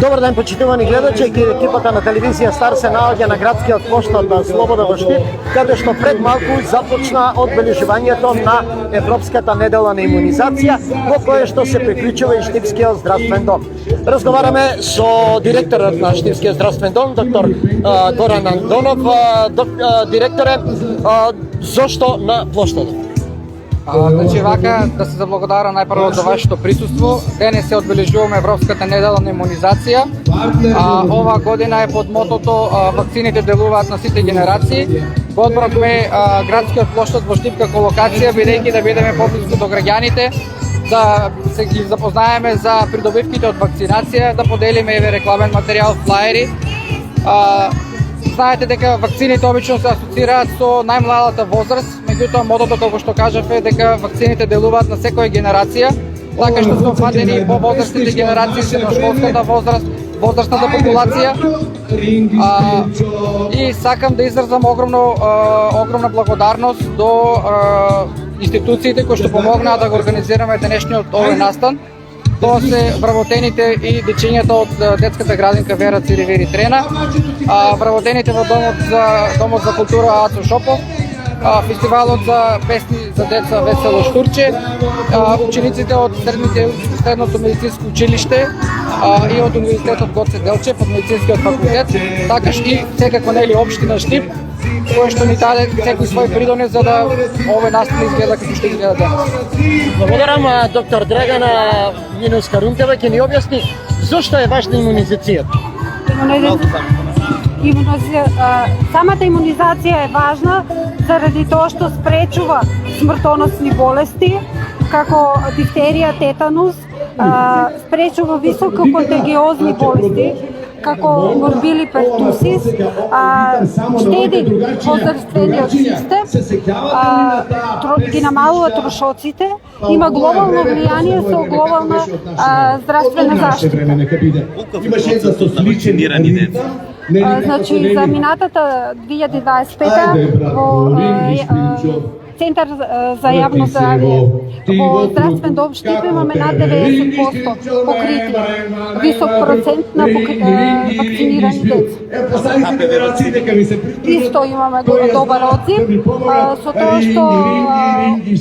Добар ден, почитувани гледачи. Екипата на телевизија Стар се наоѓа на градскиот площад на Слобода во Штип, каде што пред малку започна одбележувањето на Европската недела на имунизација, во кое што се приклучува и Штипскиот здравствен дом. Разговараме со директорот на Штипскиот здравствен дом, доктор Горан Андонов. Директоре, зошто на площадот? Значи вака да се заблагодарам најпрво за вашето присуство. Денес се одбележуваме Европската недела на имунизација. Ова година е под мотото вакцините делуваат на сите генерации. Го одбравме градскиот площад во Штип како локација, бидејќи да бидеме поблиску до граѓаните, да се ги запознаеме за придобивките од вакцинација, да поделиме еве рекламен материјал, флаери. Знаете дека вакцините обично се асоцираат со најмладата возраст, меѓутоа мотото како што кажав е дека вакцините делуваат на секоја генерација, така што се опфатени и повозрастните генерации, средношколската возраст, возрастната популација. И сакам да изразам огромна благодарност до институциите кои што помогнаа да го организираме денешниот овој настан. Тоа се вработените и дечињата од детската градинка Вера Циривери Трена, вработените во Домот за култура Ацо Шопов, фестивалот за песни за деца Весело Штурче, учениците од средното медицинско училиште и од универзитетот Гоце Делчев, од медицинскиот факултет, такаш и секако нели општина Штип, кој што ни даде секој свој придонес за да овој настан изгледа како што изгледа денес. Благодарам, доктор Драгана Минус-Карунтева ќе ни објасни зошто е важна имунизацијата. Самата имунизација е важна заради тоа што спречува смртоносни болести како дифтерија, тетанус, спречува високо контагиозни болести како морбили пертусис, штеди возрастениот систем, ги намалува трошоците, има глобално влијание со глобална здравствена заштита. Значи, за минатата 2025 во Центар за јавно здравје во здравствен дом Штип имаме над 90% покрити, висок процент на вакцинирани деца. Исто имаме добар одзив со тоа што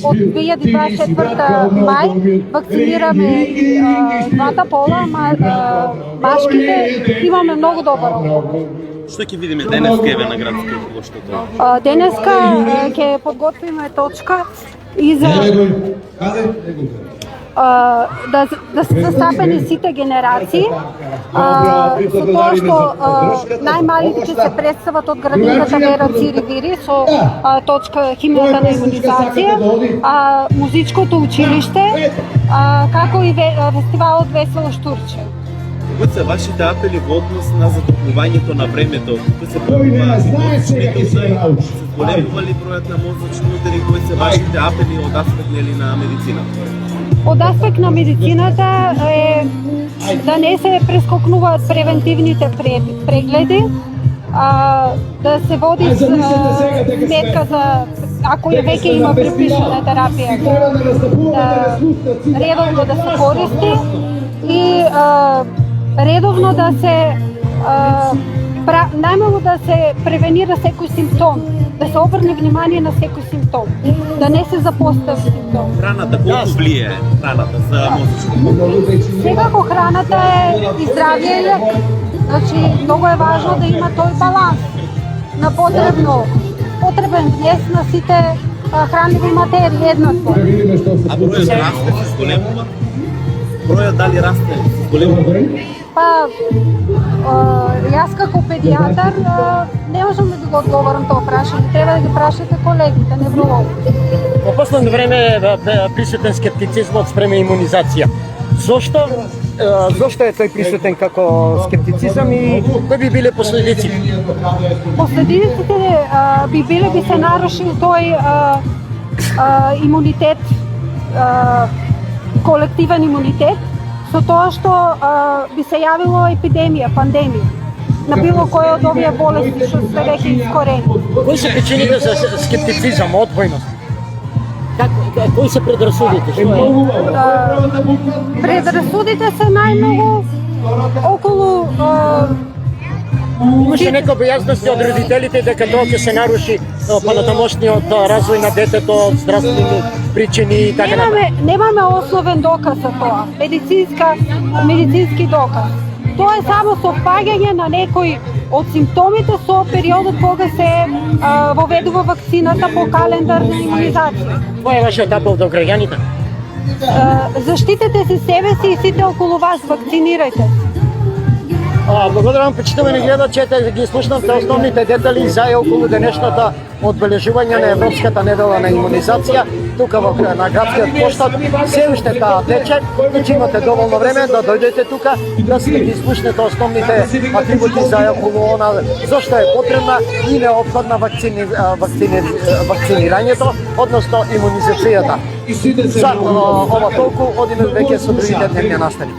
од 2024 мај вакцинираме двата пола, машките, имаме многу добар одзив. Што ќе видиме денеска еве на градскиот площад? Денеска ќе подготвиме точка и за да се застапени сите генерации, со тоа што најмалите ќе се представат од градинката Вера Циривери со точка химната на имунизација, музичкото училиште, како и фестивалот Весело Штурче. Кои се вашите апели во однос на затопнувањето на времето? Кои се пробуваат мозочните удари? Се зголемува ли бројот на мозочни удари? Кои се вашите апели од аспект на медицината? Од аспект на медицината е да не се прескокнуваат превентивните прегледи, да се води сметка за ако веќе има препишана терапија, редовно да се користи и редовно да се најмалку да се превенира секој симптом, да се обрне внимание на секој симптом, да не се запостави симптом. Храната колку влијае храната за мозочните? Секако храната е и здравје и лек. Значи многу е важно да има тој баланс на потребен вес на сите хранливи материи еднакво. А бројот расте се зголемува? Бројот дали расте се зголемува? Па, јас како педијатар не можам да го одговорам тоа прашање. Треба да ги прашате колегите, невролозите. Во последно време присутен скептицизмот спрема имунизација. Зошто е тој присутен како скептицизам и кои би биле последиците? Последиците би се нарушил тој имунитет, колективен имунитет, со тоа што би се јавило епидемија, пандемија на било која од овие болести што се веќе искорени. Кои се причините за скептицизам, одвојност? Кои се предрасудите? Предрасудите се најмногу околу Имаше некои бојазности од родителите дека тоа ќе се наруши понатамошниот развој на детето од здравствени причини и така натаму. Немаме основен доказ за тоа, медицински доказ. Тоа е само совпаѓање на некои од симптомите со периодот кога се воведува вакцината по календар на имунизација. Кој е вашиот апел до граѓаните? Заштитете се себе си и сите околу вас, вакцинирајте. Благодарам, почитувани гледачи, ги слушнавте основните детали за и околу денешната одбележување на Европската недела на имунизација тука на градскиот поштад. Се уште таа тече, значи имате доволно време да дојдете тука, да се ги слушнете основните атрибути за и околу она зашто е потребна и неопходна вакцинирањето, односно имунизацијата. За ова толку, одиме веќе со другите дневни настани.